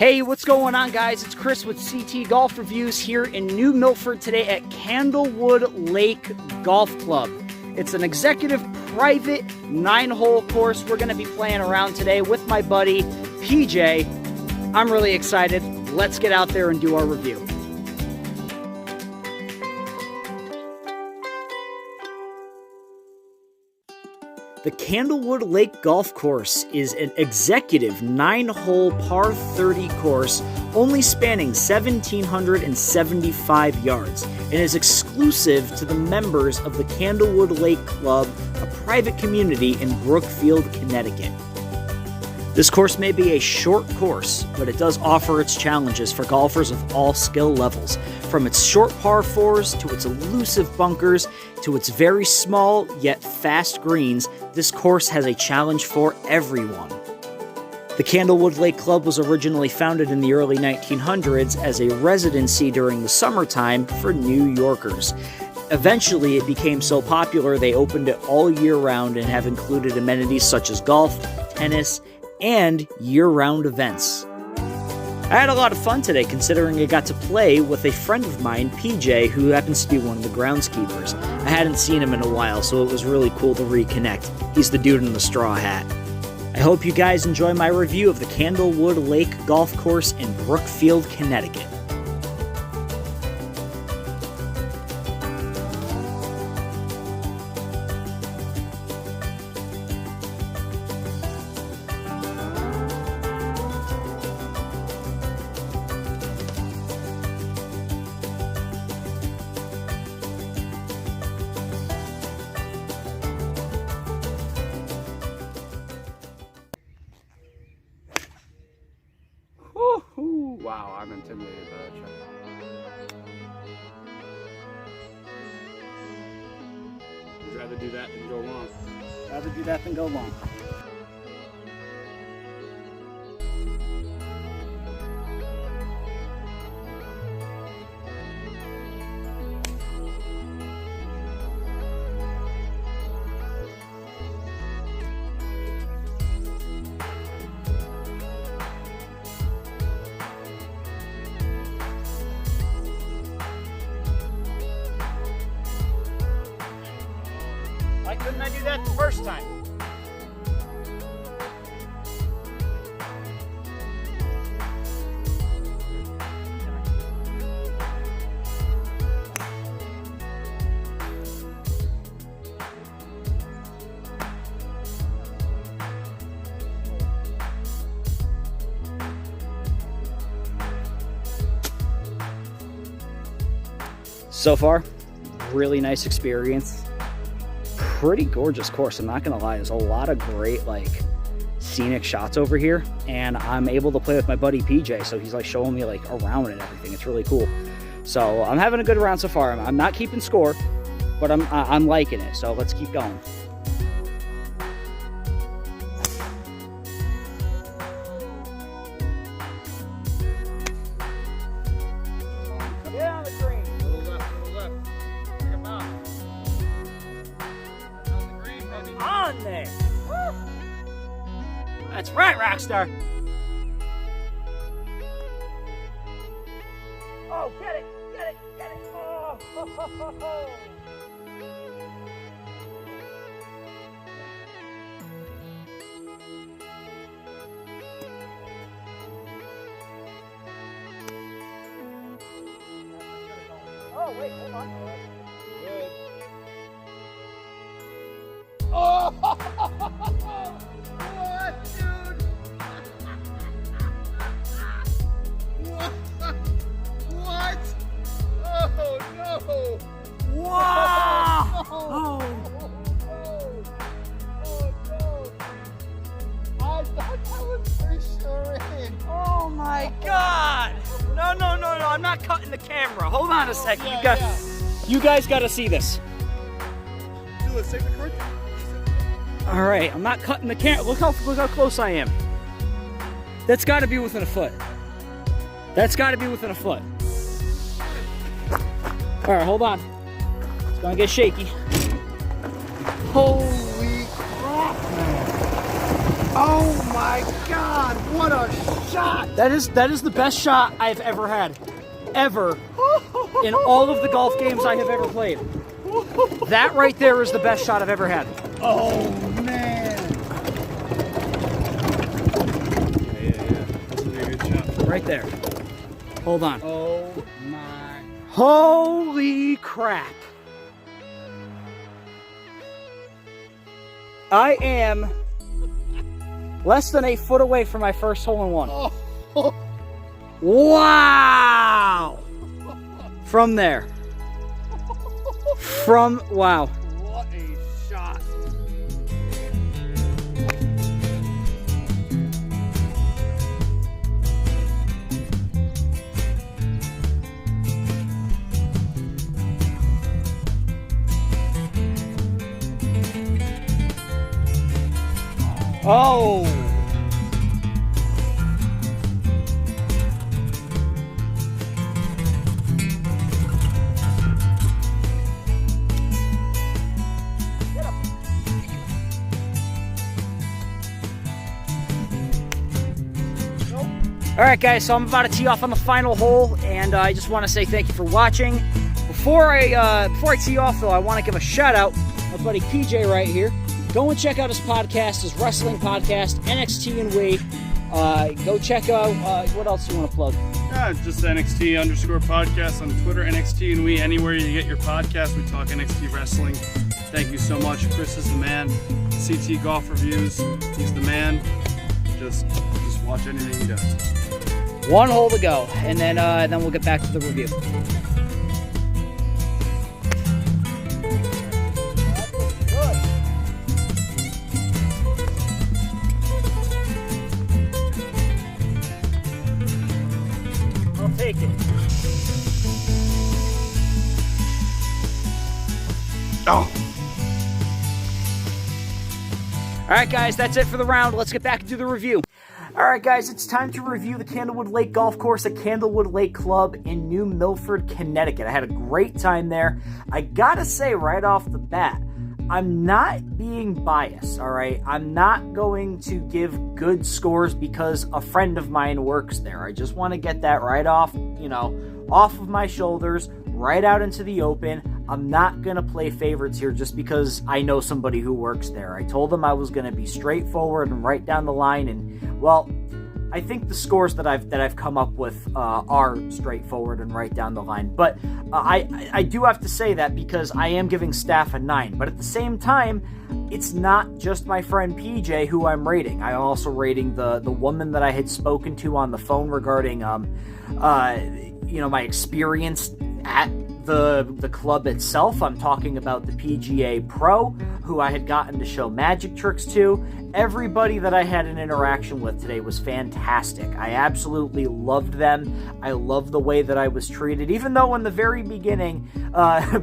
Hey, what's going on, guys? It's Chris with CT Golf Reviews here in New Milford today at Candlewood Lake Golf Club. It's an executive private 9-hole course we're going to be playing around today with my buddy PJ. I'm really excited. Let's get out there and do our review. The Candlewood Lake Golf Course is an executive 9-hole par 30 course only spanning 1,775 yards and is exclusive to the members of the Candlewood Lake Club, a private community in Brookfield, Connecticut. This course may be a short course, but it does offer its challenges for golfers of all skill levels, from its short par 4s to its elusive bunkers to its very small yet fast greens. This course has a challenge for everyone. The Candlewood Lake Club was originally founded in the early 1900s as a residency during the summertime for New Yorkers. Eventually, it became so popular they opened it all year round and have included amenities such as golf, tennis, and year-round events. I had a lot of fun today considering I got to play with a friend of mine, PJ, who happens to be one of the groundskeepers. I hadn't seen him in a while, so it was really cool to reconnect. He's the dude in the straw hat. I hope you guys enjoy my review of the Candlewood Lake Golf Course in Brookfield, Connecticut. Wow, I'm intimidated by that shot. I'd rather do that than go long. Rather do that than go long. Why couldn't I do that the first time? So far, really nice experience. Pretty gorgeous course, I'm not gonna lie. There's a lot of great scenic shots over here, and I'm able to play with my buddy PJ, so he's showing me around and everything. It's really cool. So I'm having a good round so far. I'm not keeping score, but I'm liking it, so let's keep going. On there. Woo. That's right, Rockstar. Oh, get it, get it, get it. Oh, ho, ho, ho, ho. Oh, wait, hold on. Good. Oh! What, dude? What? Oh, no! Wow! Oh, no! Oh, no! I thought that was for sure in. Oh, my God! No, no, no, no, I'm not cutting the camera. Hold on a second. You guys got to see this. Do a second cord. All right, I'm not cutting the camera. Look how close I am. That's got to be within a foot. That's got to be within a foot. All right, hold on. It's gonna get shaky. Holy crap! Oh my God! What a shot! That is the best shot I've ever had. Ever. In all of the golf games I have ever played. That right there is the best shot I've ever had. Oh, man. Yeah. That's a very good shot. Right there. Hold on. Oh, my. Holy crap. I am less than a foot away from my first hole-in-one. Oh. Wow! From there. Wow. What a shot. Oh! All right, guys, so I'm about to tee off on the final hole, and I just want to say thank you for watching. Before I tee off, though, I want to give a shout-out to my buddy PJ right here. Go and check out his podcast, his wrestling podcast, NXT and We. Go check out, what else do you want to plug? Yeah, just NXT_podcast on Twitter, NXT and We, anywhere you get your podcast. We talk NXT wrestling. Thank you so much. Chris is the man. CT Golf Reviews, he's the man. Just watch anything he does. One hole to go, and then we'll get back to the review. I'll take it. Oh. All right, guys, that's it for the round. Let's get back and do the review. All right, guys, it's time to review the Candlewood Lake Golf Course at Candlewood Lake Club in New Milford, Connecticut. I had a great time there. I gotta say right off the bat, I'm not being biased, all right? I'm not going to give good scores because a friend of mine works there. I just want to get that right off, off of my shoulders, right out into the open. I'm not going to play favorites here just because I know somebody who works there. I told them I was going to be straightforward and right down the line, and, well, I think the scores that I've come up with are straightforward and right down the line. But I do have to say that because I am giving staff a 9. But at the same time, it's not just my friend PJ who I'm rating. I'm also rating the woman that I had spoken to on the phone regarding my experience at the club itself. I'm talking about the PGA Pro, who I had gotten to show magic tricks to. Everybody that I had an interaction with today was fantastic. I absolutely loved them. I loved the way that I was treated, even though in the very beginning,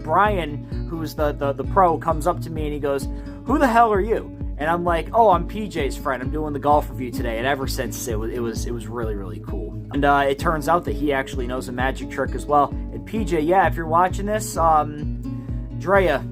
Brian, who's the pro, comes up to me and he goes, "Who the hell are you?" And I'm like, "Oh, I'm PJ's friend. I'm doing the golf review today." And ever since, it was really, really cool. And it turns out that he actually knows a magic trick as well. And PJ, yeah, if you're watching this, Drea,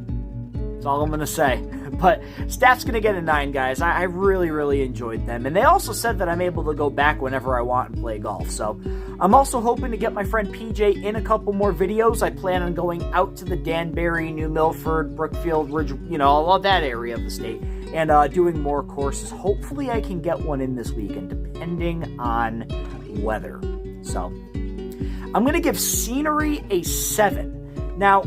that's all I'm going to say. But staff's going to get a 9, guys. I really, really enjoyed them. And they also said that I'm able to go back whenever I want and play golf. So I'm also hoping to get my friend PJ in a couple more videos. I plan on going out to the Danbury, New Milford, Brookfield, Ridge, all of that area of the state, and doing more courses. Hopefully I can get one in this weekend, depending on weather. So I'm going to give scenery a 7. Now,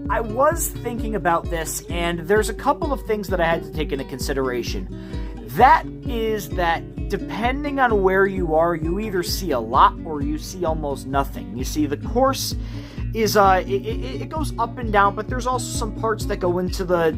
I was thinking about this, and there's a couple of things that I had to take into consideration. That is that depending on where you are, you either see a lot or you see almost nothing. You see, the course is, it goes up and down, but there's also some parts that go into the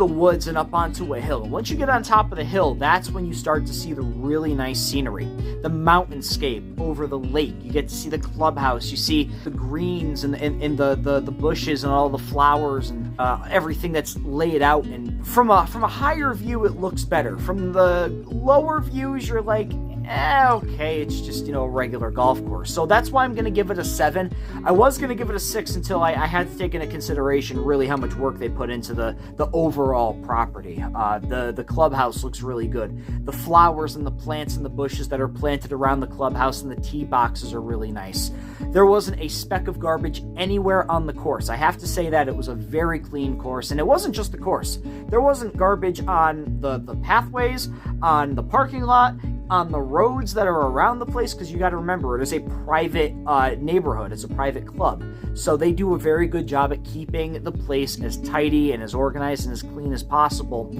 woods and up onto a hill. And once you get on top of the hill, that's when you start to see the really nice scenery. The mountainscape over the lake. You get to see the clubhouse. You see the greens and the bushes and all the flowers and everything that's laid out. And from a higher view, it looks better. From the lower views, you're like, okay, it's just, a regular golf course. So that's why I'm going to give it a 7. I was going to give it a 6 until I had to take into consideration really how much work they put into the overall property. The clubhouse looks really good. The flowers and the plants and the bushes that are planted around the clubhouse and the tee boxes are really nice. There wasn't a speck of garbage anywhere on the course. I have to say that it was a very clean course, and it wasn't just the course. There wasn't garbage on the pathways, on the parking lot, on the roads that are around the place, because you got to remember, it is a private neighborhood. It's a private club. So they do a very good job at keeping the place as tidy and as organized and as clean as possible.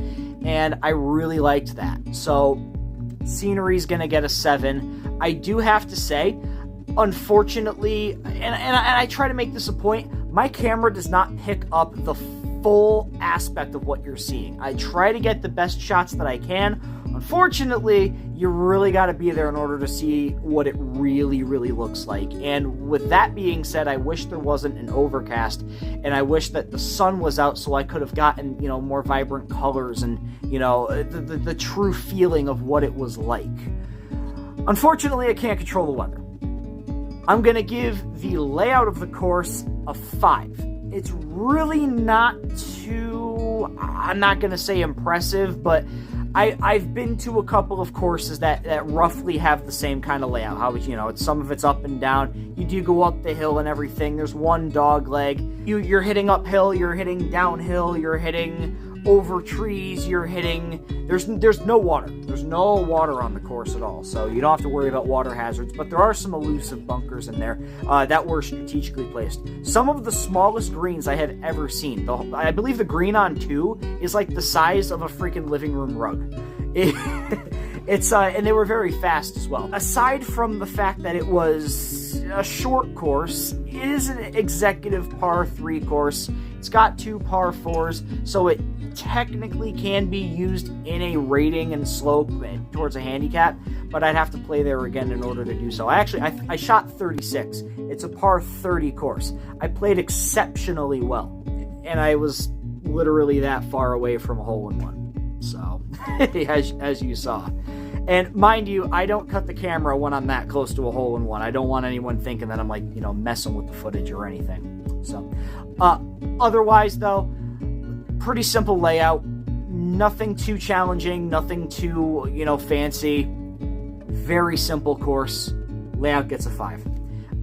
And I really liked that. So scenery's going to get a 7. I do have to say, unfortunately, and I try to make this a point, my camera does not pick up the full aspect of what you're seeing. I try to get the best shots that I can. Unfortunately, you really got to be there in order to see what it really, really looks like. And with that being said, I wish there wasn't an overcast, and I wish that the sun was out so I could have gotten, more vibrant colors and, the true feeling of what it was like. Unfortunately, I can't control the weather. I'm going to give the layout of the course a 5. It's really not too, I'm not going to say impressive, but I've been to a couple of courses that roughly have the same kind of layout. How it's some of it's up and down. You do go up the hill and everything. There's one dog leg. You're hitting uphill. You're hitting downhill. You're hitting over trees. You're hitting. There's no water. There's no water on the course at all. So you don't have to worry about water hazards. But there are some elusive bunkers in there that were strategically placed. Some of the smallest greens I have ever seen. I believe the green on 2 is like the size of a freaking living room rug. And they were very fast as well. Aside from the fact that it was a short course, it is an executive par 3 course. It's got 2 par 4s, so it technically can be used in a rating and slope towards a handicap, but I'd have to play there again in order to do so. I shot 36. It's a par 30 course. I played exceptionally well, and I was literally that far away from a hole-in-one. So, as you saw. And mind you, I don't cut the camera when I'm that close to a hole-in-one. I don't want anyone thinking that I'm messing with the footage or anything. So, otherwise though, pretty simple layout. Nothing too challenging, nothing too, fancy. Very simple course. Layout gets a 5.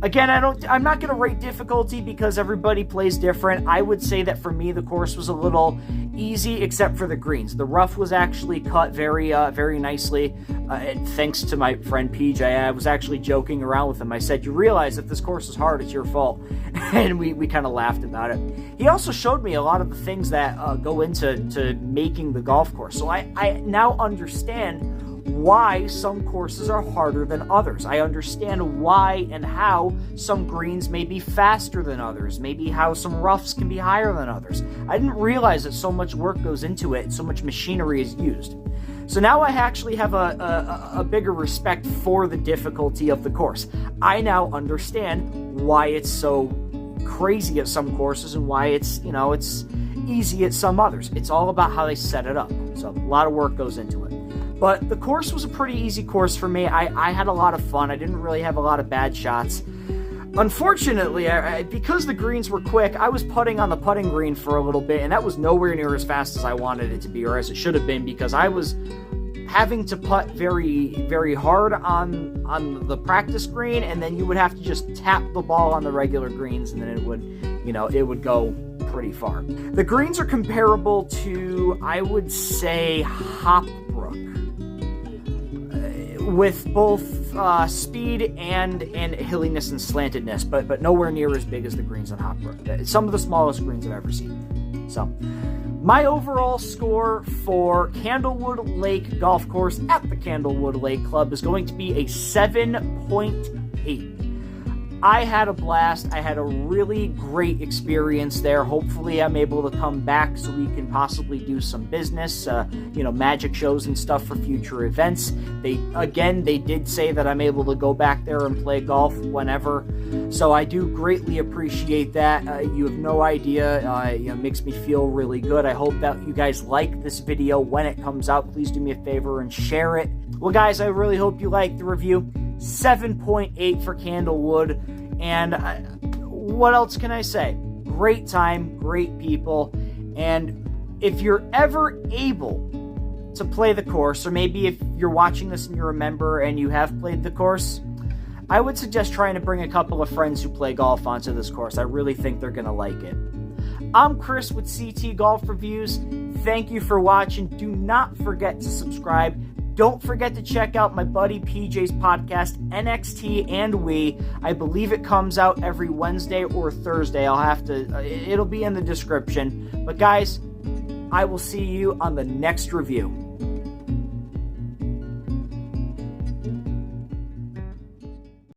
Again, I'm not going to rate difficulty because everybody plays different. I would say that for me, the course was a little easy, except for the greens. The rough was actually cut very nicely. Thanks to my friend PJ, I was actually joking around with him. I said, "You realize if this course is hard, it's your fault." And we kind of laughed about it. He also showed me a lot of the things that go into making the golf course. So I now understand why some courses are harder than others. I understand why and how some greens may be faster than others, maybe how some roughs can be higher than others. I didn't realize that so much work goes into it, so much machinery is used. So now I actually have a bigger respect for the difficulty of the course. I now understand why it's so crazy at some courses and why it's easy at some others. It's all about how they set it up. So a lot of work goes into it. But the course was a pretty easy course for me. I had a lot of fun. I didn't really have a lot of bad shots. Unfortunately, because the greens were quick, I was putting on the putting green for a little bit, and that was nowhere near as fast as I wanted it to be, or as it should have been, because I was having to putt very, very hard on the practice green, and then you would have to just tap the ball on the regular greens, and then it would go pretty far. The greens are comparable to, I would say, Hopbrook, with both speed and hilliness and slantedness, but nowhere near as big as the greens on Hopbrook. Some of the smallest greens I've ever seen. So, my overall score for Candlewood Lake Golf Course at the Candlewood Lake Club is going to be a 7.8. I had a blast. I had a really great experience there. Hopefully I'm able to come back so we can possibly do some business, magic shows and stuff for future events. They did say that I'm able to go back there and play golf whenever. So I do greatly appreciate that. You have no idea. It makes me feel really good. I hope that you guys like this video when it comes out. Please do me a favor and share it. Well, guys, I really hope you liked the review. 7.8 for Candlewood. And what else can I say? Great time, great people. And if you're ever able to play the course, or maybe if you're watching this and you're a member and you have played the course, I would suggest trying to bring a couple of friends who play golf onto this course. I really think they're going to like it. I'm Chris with CT Golf Reviews. Thank you for watching. Do not forget to subscribe. Don't forget to check out my buddy PJ's podcast, NXT and We. I believe it comes out every Wednesday or Thursday. It'll be in the description. But guys, I will see you on the next review.